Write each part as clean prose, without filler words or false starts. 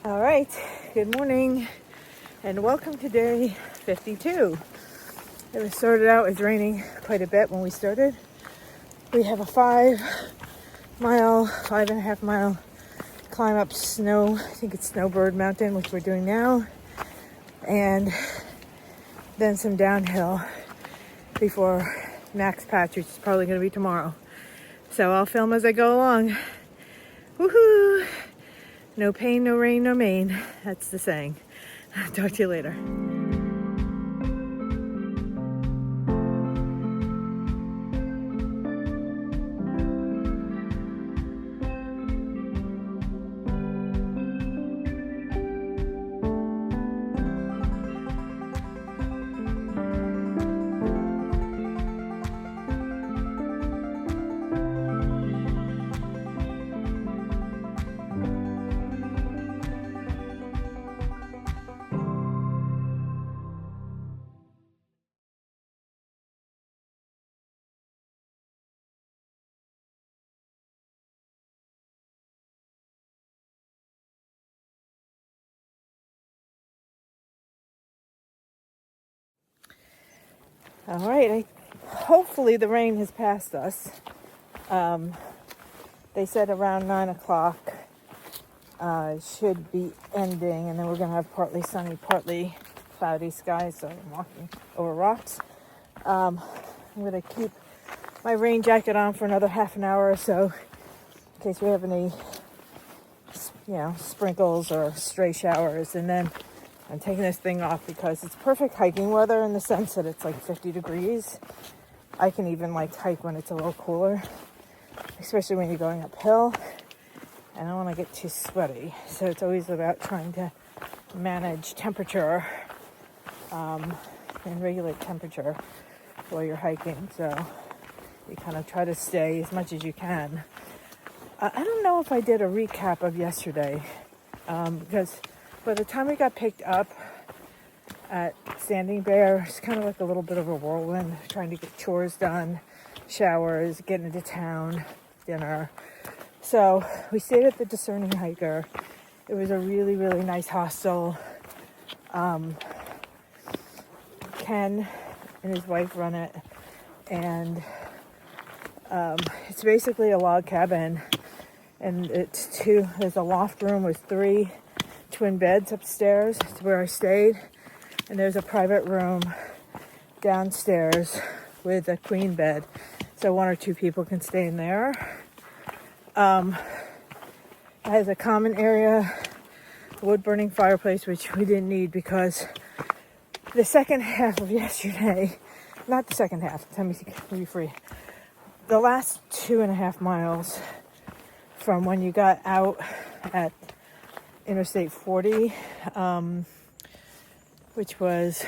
All right, good morning and welcome to day 52. It was started out as raining quite a bit when we started. We have a 5.5 mile climb up snow, I think it's Snowbird Mountain, which we're doing now, and then some downhill before Max Patch, which is probably going to be tomorrow. So I'll film as I go along. Woohoo! No pain, no rain, no main. That's the saying. Talk to you later. All right, hopefully the rain has passed us. They said around 9 o'clock it should be ending, and then we're going to have partly sunny, partly cloudy skies, so I'm walking over rocks. I'm going to keep my rain jacket on for another half an hour or so in case we have any, sprinkles or stray showers, and then I'm taking this thing off because it's perfect hiking weather in the sense that it's like 50 degrees. I can even hike when it's a little cooler, especially when you're going uphill. And I don't want to get too sweaty. So it's always about trying to manage temperature and regulate temperature while you're hiking. So you kind of try to stay as much as you can. I don't know if I did a recap of yesterday because by the time we got picked up at Standing Bear, it's kind of like a little bit of a whirlwind, trying to get chores done, showers, getting into town, dinner. So we stayed at the Discerning Hiker. It was a really, really nice hostel. Ken and his wife run it, and it's basically a log cabin, and there's a loft room with 3 twin beds upstairs. It's where I stayed, and there's a private room downstairs with a queen bed, so 1 or 2 people can stay in there. It has a common area, wood burning fireplace, which we didn't need because the second half of yesterday, not the second half, let me be free. The last 2.5 miles from when you got out at Interstate 40, which was,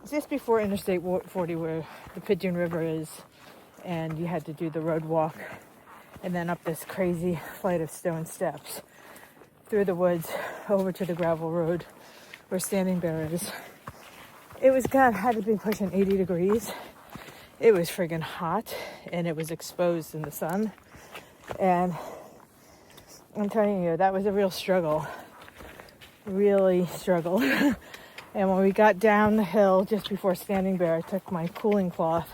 just before Interstate 40 where the Pigeon River is, and you had to do the road walk and then up this crazy flight of stone steps through the woods over to the gravel road where Standing Bear is. It had to be pushing 80 degrees. It was friggin' hot, and it was exposed in the sun. And I'm telling you, that was a real struggle. Really struggled. And when we got down the hill just before Standing Bear, I took my cooling cloth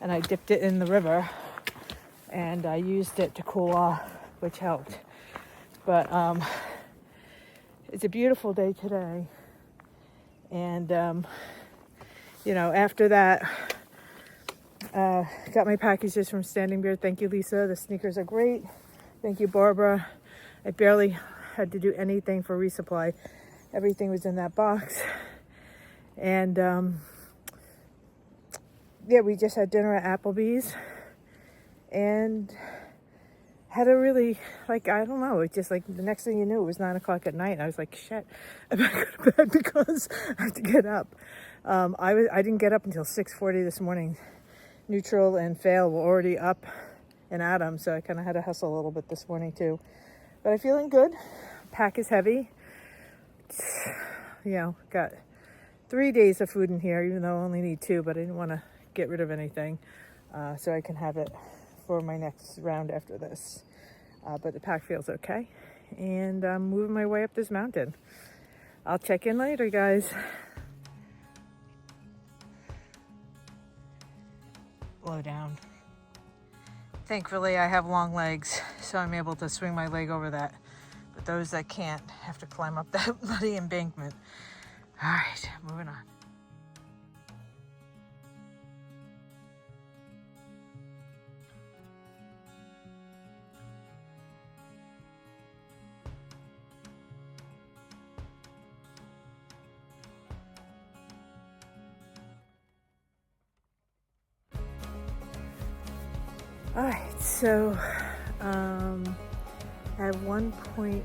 and I dipped it in the river, and I used it to cool off, which helped. But it's a beautiful day today. And, after that, got my packages from Standing Bear. Thank you, Lisa. The sneakers are great. Thank you, Barbara. I barely had to do anything for resupply. Everything was in that box. And we just had dinner at Applebee's and had a really, I don't know, it's just the next thing you knew, it was 9 o'clock at night. And I was like, shit, I better go to bed because I have to get up. I didn't get up until 6:40 this morning. Neutral and Fail were already up and at 'em, so I kind of had to hustle a little bit this morning too. But I'm feeling good. Pack is heavy. Got 3 days of food in here, even though I only need 2, but I didn't want to get rid of anything, so I can have it for my next round after this. But the pack feels okay. And I'm moving my way up this mountain. I'll check in later, guys. Blow down. Thankfully, I have long legs, so I'm able to swing my leg over that. But those that can't have to climb up that muddy embankment. All right, moving on. All right, so I have 1.4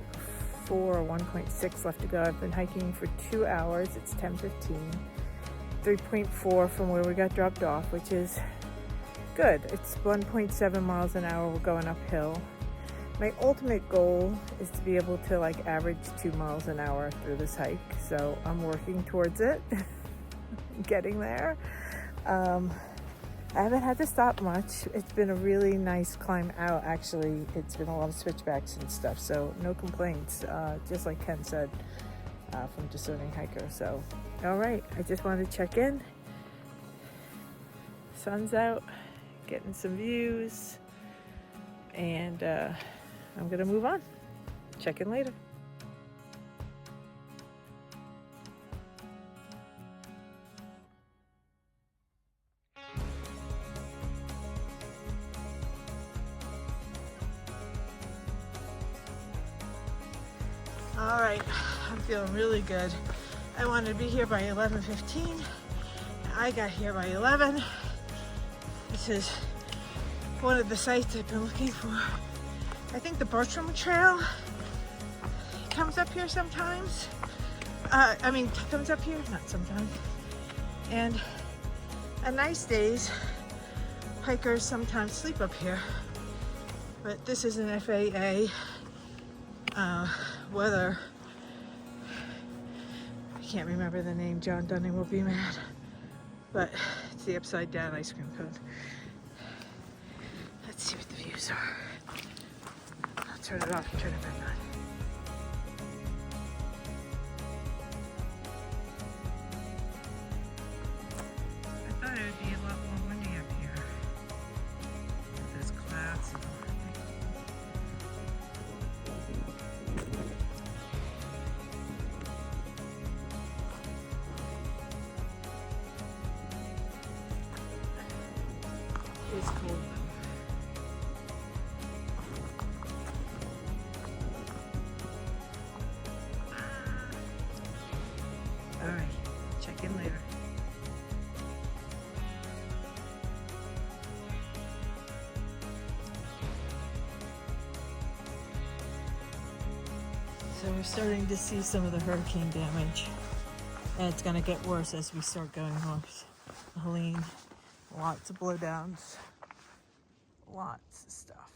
or 1.6 left to go. I've been hiking for 2 hours. It's 10:15. 3.4 from where we got dropped off, which is good. It's 1.7 miles an hour. We're going uphill. My ultimate goal is to be able to like average 2 miles an hour through this hike. So I'm working towards it, getting there. I haven't had to stop much. It's been a really nice climb out, actually. It's been a lot of switchbacks and stuff, so no complaints, just like Ken said from Discerning Hiker. So, all right, I just wanted to check in. Sun's out, getting some views, and I'm gonna move on. Check in later. All right, I'm feeling really good. I wanted to be here by 11:15. I got here by 11. This is one of the sites I've been looking for. I think the Bertram Trail comes up here sometimes. Comes up here, not sometimes. And on nice days, hikers sometimes sleep up here. But this is an FAA weather. I can't remember the name. John Dunning will be mad. But it's the upside down ice cream cone. Let's see what the views are. I'll turn it off and turn it back on. I thought it would be a lot more windy up here. There's clouds. It's cold. All right, check in later. So we're starting to see some of the hurricane damage, and it's gonna get worse as we start going north. Helene, lots of blowdowns, lots of stuff.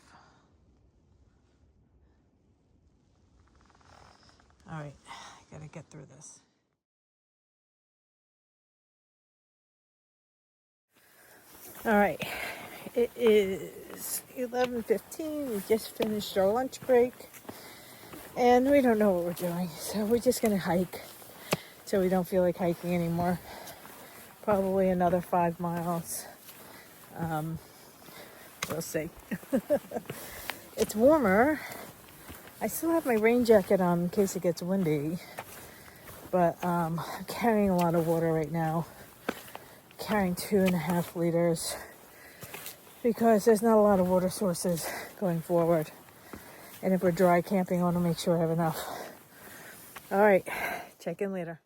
All right, I gotta get through this. All right, it is 11:15. We just finished our lunch break, and we don't know what we're doing, so we're just gonna hike so we don't feel like hiking anymore. Probably another 5 miles. We'll see. It's warmer. I still have my rain jacket on in case it gets windy, but I'm carrying a lot of water right now. Carrying 2.5 liters because there's not a lot of water sources going forward. And if we're dry camping, I want to make sure I have enough. All right, check in later.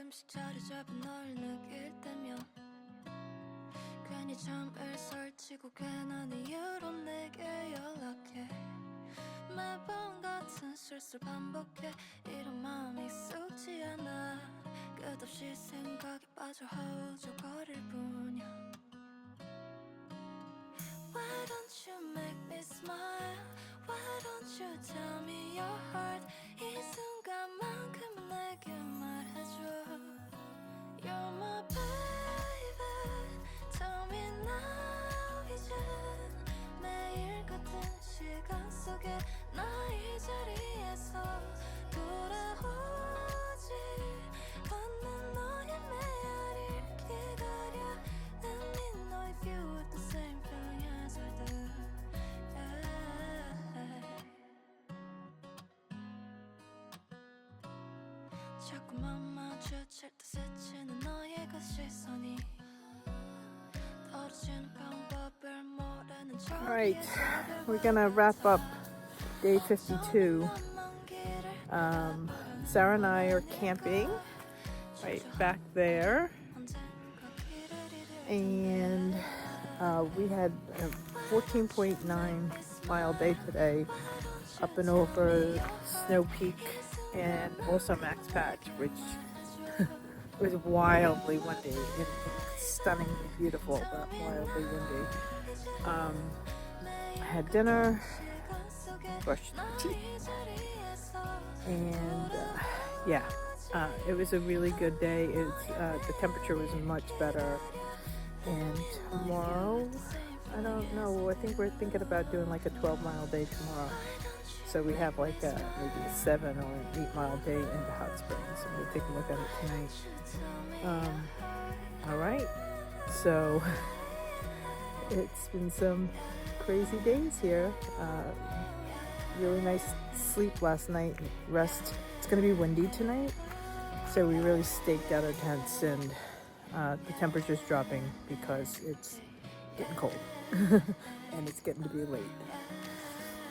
조금씩 자리 잡은 널 느낄 때면 괜히 잠을 설치고 괜한 이유로 내게 연락해 매번 같은 실수를 반복해 이런 마음이 익숙지 않아 끝없이 생각에 빠져 허우적거릴 뿐이야 Why don't you make me smile Why don't you tell me your heart 이 순간만큼은 내게 말해줘 You're my baby Tell me now 이젠 매일 같은 시간 속에 나 이 자리에서 돌아오지 않는 너의 메아리를 기다려 Let me know if you have the same feeling as I do yeah. 자꾸만 마주칠 때 스치는 너의 그 시선이 떨어지는 방법을 모르는 Alright, we're gonna wrap up day 52. Sarah and I are camping right back there, and we had a 14.9 mile day today, up and over Snow Peak and also Max Patch, which was wildly windy and stunningly beautiful, but wildly windy. I had dinner, brushed my teeth, and it was a really good day. The temperature was much better, and tomorrow, I don't know, I think we're thinking about doing like a 12-mile day tomorrow. So we have like maybe a 7 or an 8-mile day into Hot Springs, and we'll take a look at it tonight. All right, so it's been some crazy days here. Really nice sleep last night, rest. It's going to be windy tonight, so we really staked out our tents, and the temperature's dropping because it's getting cold and it's getting to be late.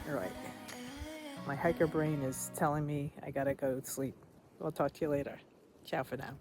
All right, my hiker brain is telling me I gotta go sleep. I'll talk to you later. Ciao for now.